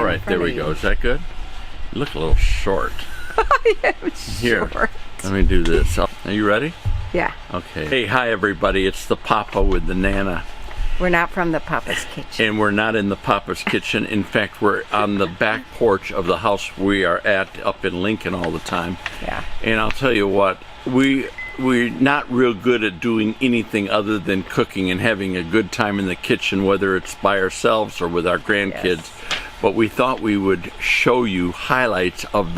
right, there we go. Is that good? You look a little short. I am Here, short. let me do this. Are you ready? Yeah. Okay. Hey, hi everybody. It's the Papa with the Nana. We're not from the Papa's kitchen. And we're not in the Papa's kitchen. In fact, we're on the back porch of the house we are at up in Lincoln all the time. Yeah. And I'll tell you what, we're not real good at doing anything other than cooking and having a good time in the kitchen, whether it's by ourselves or with our grandkids. Yes. But we thought we would show you highlights of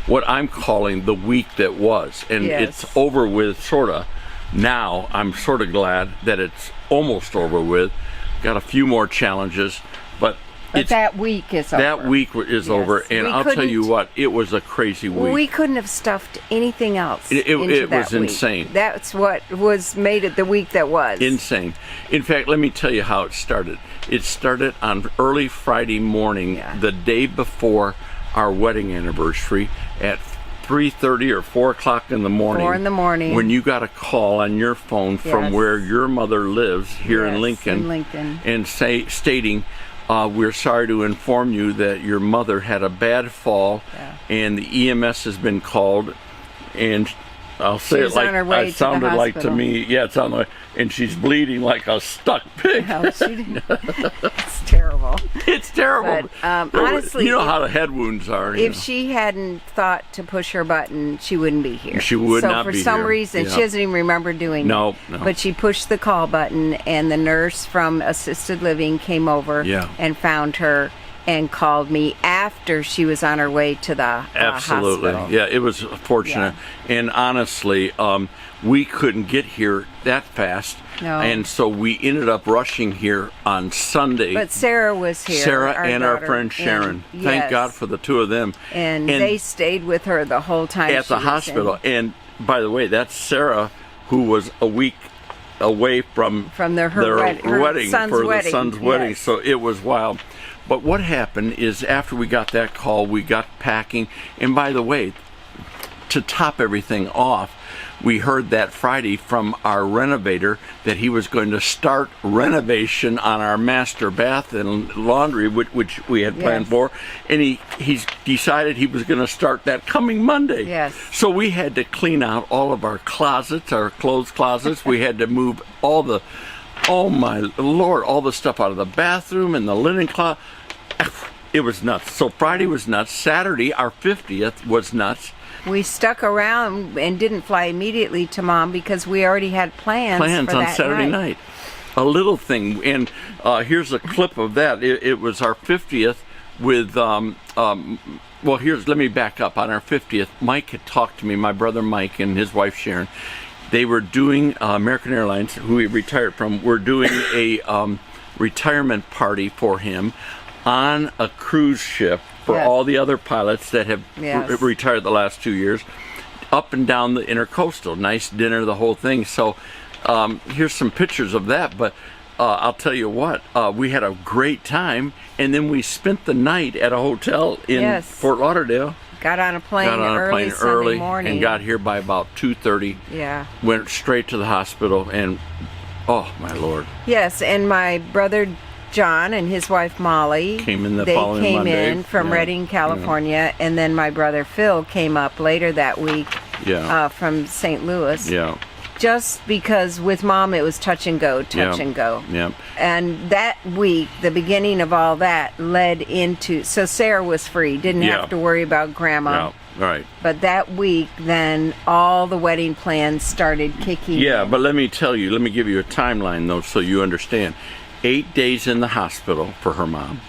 what I'm calling the week that was. And Yes. it's over with, sorta. Now, I'm sort of glad that it's almost over with. Got a few more challenges, but that week is over. That week is over, and I'll tell you what, it was a crazy week. We couldn't have stuffed anything else It into that was week. insane. That's what made it the week that was. Insane. In fact, let me tell you how it started. It started on early Friday morning, the day before our wedding anniversary, at 3:30 or 4 o'clock in the morning. 4 in the morning. When you got a call on your phone from where your mother lives here in Lincoln. And stating, we're sorry to inform you that your mother had a bad fall and the EMS has been called, and I'll say it like it sounded like to me. Yeah, it sounded like, and she's bleeding like a stuck pig. No, it's terrible. It's terrible. But, honestly, you know how the head wounds are. If she hadn't thought to push her button, she wouldn't be here. She would not be here. So for some reason, she doesn't even remember doing it. No. But she pushed the call button, and the nurse from assisted living came over and found her and called me after she was on her way to the hospital. Yeah, it was fortunate. And honestly, we couldn't get here that fast. No. And so we ended up rushing here on Sunday. But Sarah was here. Sarah and our friend Sharon. Thank God for the two of them. And they stayed with her the whole time at the hospital. And by the way, that's Sarah, who was a week away from her wedding, the son's wedding. So it was wild. But what happened is after we got that call, we got packing. And by the way, to top everything off, we heard that Friday from our renovator that he was going to start renovation on our master bath and laundry, which we had planned for. And he's decided he was going to start that coming Monday. Yes. So we had to clean out all of our closets, our clothes closets. We had to move all the, oh my Lord, all the stuff out of the bathroom and the linen closet. It was nuts. So Friday was nuts. Saturday, our 50th, was nuts. We stuck around and didn't fly immediately to Mom because we already had plans for on that Saturday night. A little thing. And here's a clip of that. It was our 50th with, well, let me back up. On our 50th, Mike had talked to me, my brother Mike and his wife Sharon. They were doing, American Airlines, who he retired from, were doing a retirement party for him on a cruise ship for all the other pilots that have retired the last 2 years, up and down the intercoastal. Nice dinner, the whole thing. So here's some pictures of that. But I'll tell you what, we had a great time, and then we spent the night at a hotel in Fort Lauderdale. Got on a plane early Sunday morning. And got here by about 2:30. Yeah. Went straight to the hospital, and oh my Lord. Yes, and my brother John and his wife Molly came in following Monday. From Redding, California, and then my brother Phil came up later that week from St. Louis. Yeah. Just because with Mom it was touch and go. Yeah. And that week, the beginning of all that led into, so Sarah was free, didn't have to worry about Grandma. Yeah, right. But that week, then all the wedding plans started kicking in. Yeah, but let me give you a timeline though so you understand. 8 days in the hospital for her mom.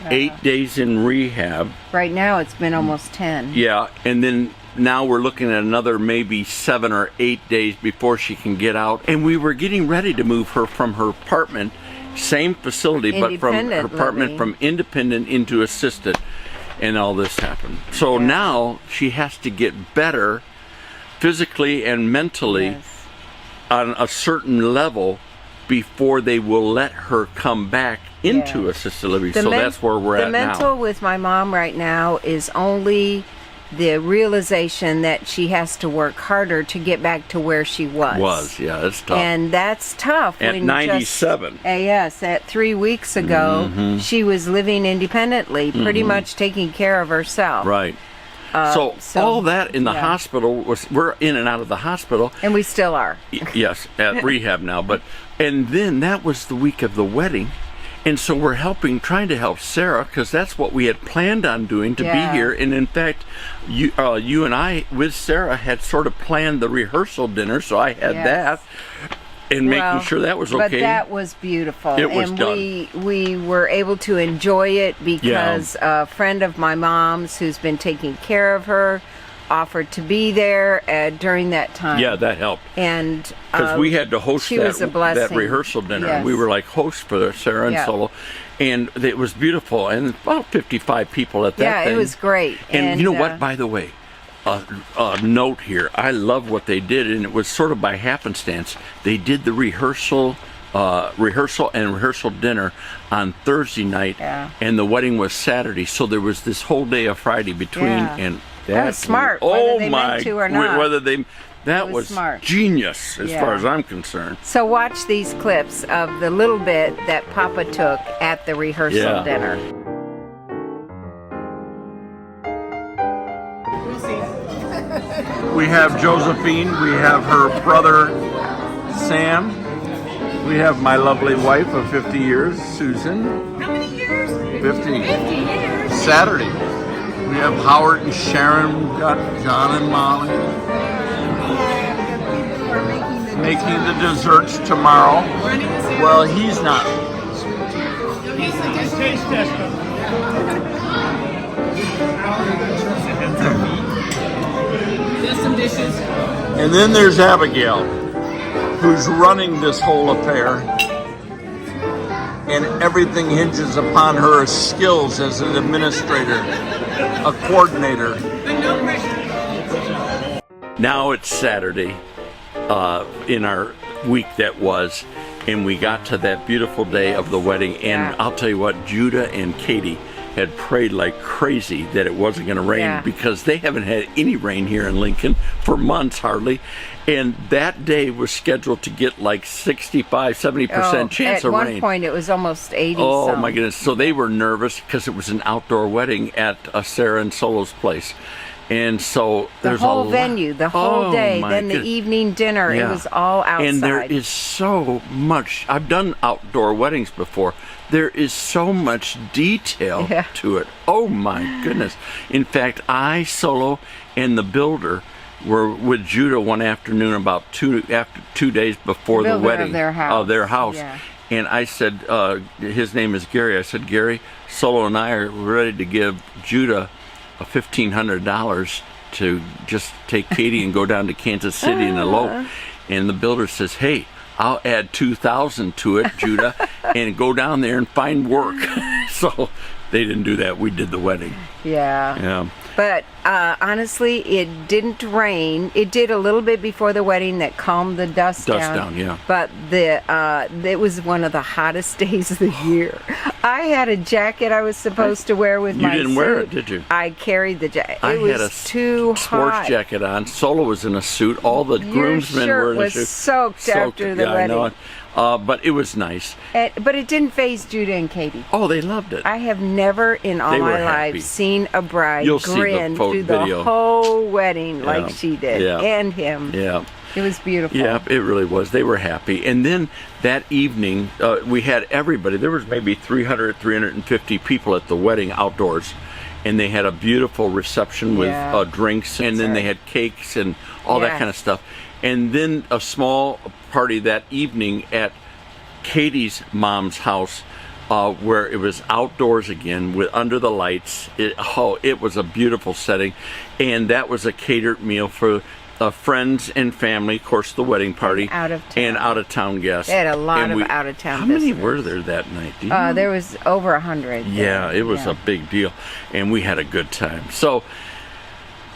8 days in rehab. Right now it's been almost 10. Yeah, and then now we're looking at another maybe 7 or 8 days before she can get out. And we were getting ready to move her from her apartment, same facility, but from her apartment from independent into assisted. And all this happened. So now she has to get better physically and mentally on a certain level before they will let her come back into assisted living. So that's where we're at now. The mental with my mom right now is only the realization that she has to work harder to get back to where she was. Yeah, that's tough. And that's tough. At 97. Yes, at 3 weeks ago, she was living independently, pretty much taking care of herself. Right. So all that in the hospital we're in and out of the hospital. And we still are. Yes, at rehab now. And then that was the week of the wedding. And so we're trying to help Sarah, because that's what we had planned on doing, to be here. And in fact, you and I, with Sarah, had sort of planned the rehearsal dinner, so I had that. And making sure that was okay. But that was beautiful. It was done. We were able to enjoy it because a friend of my mom's who's been taking care of her offered to be there during that time. Yeah, that helped. And because we had to host that rehearsal dinner. Yes. We were like hosts for Sarah and Solo. And it was beautiful. And about 55 people at that thing. Yeah, it was great. And you know what, by the way? A note here. I love what they did, and it was sort of by happenstance. They did the rehearsal dinner on Thursday night, and the wedding was Saturday. So there was this whole day of Friday between, and that was smart. Whether they meant to or not. That was smart. Genius, as far as I'm concerned. So watch these clips of the little bit that Papa took at the rehearsal dinner. We have Josephine, we have her brother Sam, we have my lovely wife of 50 years, Susan. How many years? 50. 50 years. Saturday. We have Howard and Sharon, we've got John and Molly. People are Making the desserts tomorrow. Well, he's not. He's the taste tester. Some dishes. And then there's Abigail, who's running this whole affair, and everything hinges upon her skills as an administrator, a coordinator. Now it's Saturday in our week that was, and we got to that beautiful day of the wedding, and I'll tell you what, Judah and Katie had prayed like crazy that it wasn't going to rain because they haven't had any rain here in Lincoln for months hardly, and that day was scheduled to get like 65-70% chance of rain. At one point it was almost 80. Oh my goodness. So they were nervous because it was an outdoor wedding at Sarah and Solo's place. And so there's the whole venue, the whole day, then the evening dinner, it was all outside. And there is so much. I've done outdoor weddings before. There is so much detail to it. Oh my goodness. In fact, Solo, and the builder were with Judah one afternoon about 2 days before the wedding of their house. Yeah. And I said, his name is Gary. I said, Gary, Solo and I are ready to give Judah $1,500 to just take Katie and go down to Kansas City and elope. And the builder says, hey, I'll add $2,000 to it, Judah, and go down there and find work. So they didn't do that. We did the wedding. Yeah. But honestly, it didn't rain. It did a little bit before the wedding that calmed the dust down. But it was one of the hottest days of the year. I had a jacket I was supposed to wear with my suit. You didn't wear it, did you? I carried the jacket. I was had a too hot. Sports jacket on. Solo was in a suit. All the groomsmen were in a suit. Your shirt was soaked after the wedding. I know. But it was nice. But it didn't faze Judah and Katie. Oh, they loved it. I have never in all my life seen a bride grin through the whole wedding like she did, and him. Yeah. It was beautiful. Yeah, it really was. They were happy. And then that evening, we had everybody. There was maybe 350 people at the wedding outdoors. And they had a beautiful reception with drinks. And then they had cakes and all that kind of stuff. And then a small party that evening at Katie's mom's house, where it was outdoors again with under the lights. It was a beautiful setting, and that was a catered meal for friends and family. Of course, the wedding party and out of town guests. They had a lot of out of town. How many were there that night? Do you know? There was over 100. Yeah, it was a big deal, and we had a good time. So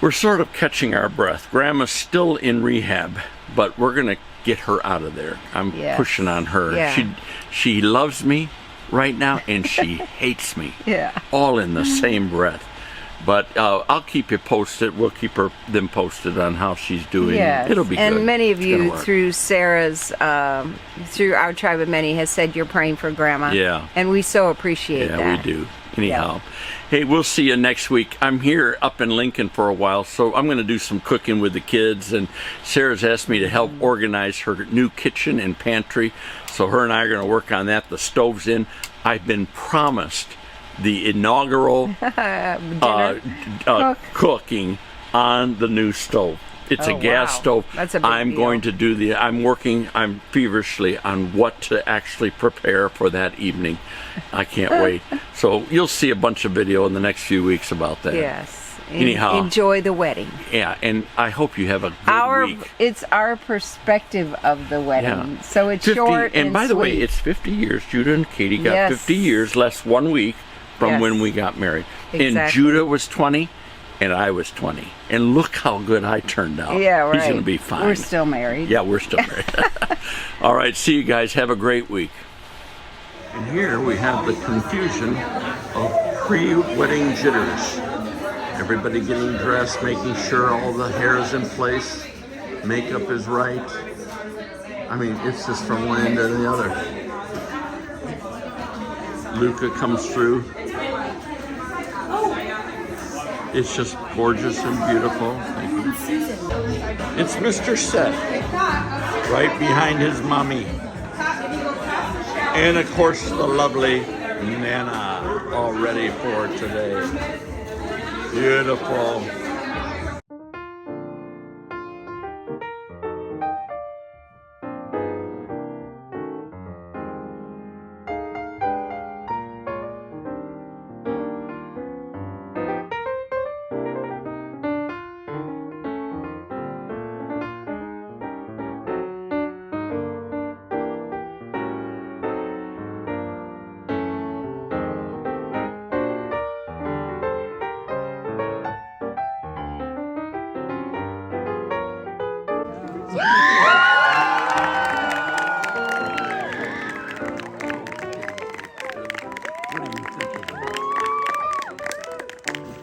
we're sort of catching our breath. Grandma's still in rehab, but we're gonna get her out of there. I'm pushing on her. Yeah. She loves me right now, and she hates me. Yeah. All in the same breath. But I'll keep you posted. We'll keep them posted on how she's doing. Yes. It'll be good. And many of It's gonna you work. through Sarah's, through our tribe of many, has said you're praying for Grandma. Yeah. And we so appreciate that. Yeah, we do. Anyhow, hey, we'll see you next week. I'm here up in Lincoln for a while, so I'm going to do some cooking with the kids. And Sarah's asked me to help organize her new kitchen and pantry, so her and I are going to work on that. The stove's in. I've been promised the inaugural cooking on the new stove. It's a gas stove. That's a big I'm deal. going to do I'm feverishly on what to actually prepare for that evening. I can't wait. So you'll see a bunch of video in the next few weeks about that. Yes. Anyhow. Enjoy the wedding. Yeah, and I hope you have a good week. It's our perspective of the wedding. Yeah. So it's 50, short and by the way, sweet. it's 50 years. Judah and Katie got Yes. 50 years, less 1 week from Yes. when we got married. And Exactly. Judah was 20, and I was 20. And look how good I turned out. Yeah, right. He's going to be fine. We're still married. Yeah, we're still married. All right, see you guys. Have a great week. And here we have the confusion of pre-wedding jitters. Everybody getting dressed, making sure all the hair is in place, makeup is right. I mean, it's just from one end to the other. Luca comes through. It's just gorgeous and beautiful. Thank you. It's Mr. Seth, right behind his mommy. And of course, the lovely Nana, all ready for today. Beautiful.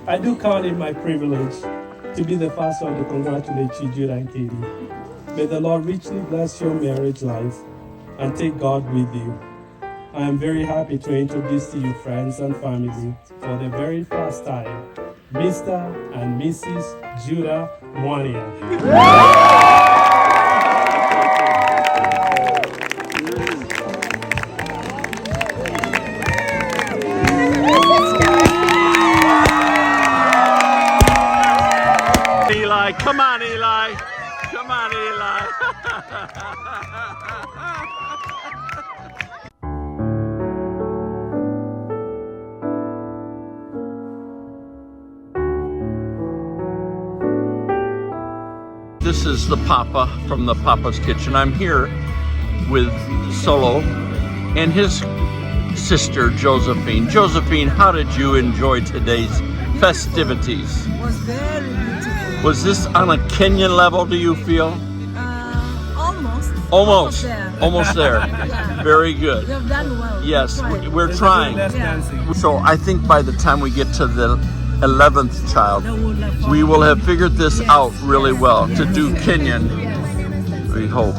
I do count it my privilege to be the first one to congratulate you, Judah and Katie. May the Lord richly bless your marriage life and take God with you. I am very happy to introduce to you friends and family for the very first time, Mr. and Mrs. Judah Moania. Eli, come on, Eli. Come on, Eli. This is the Papa from the Papa's Kitchen. I'm here with Solo and his sister Josephine. Josephine, how did you enjoy today's festivities? Was very beautiful. Was this on a Kenyan level, do you feel? Almost. Almost. there. Almost there. Yeah. Very good. You have done well. Yes, Right. we're trying. Yeah. So I think by the time we get to the 11th child, That would have we will have figured this Yes, out really yes, well yes, to do yes. Kenyan, Yes. we hope.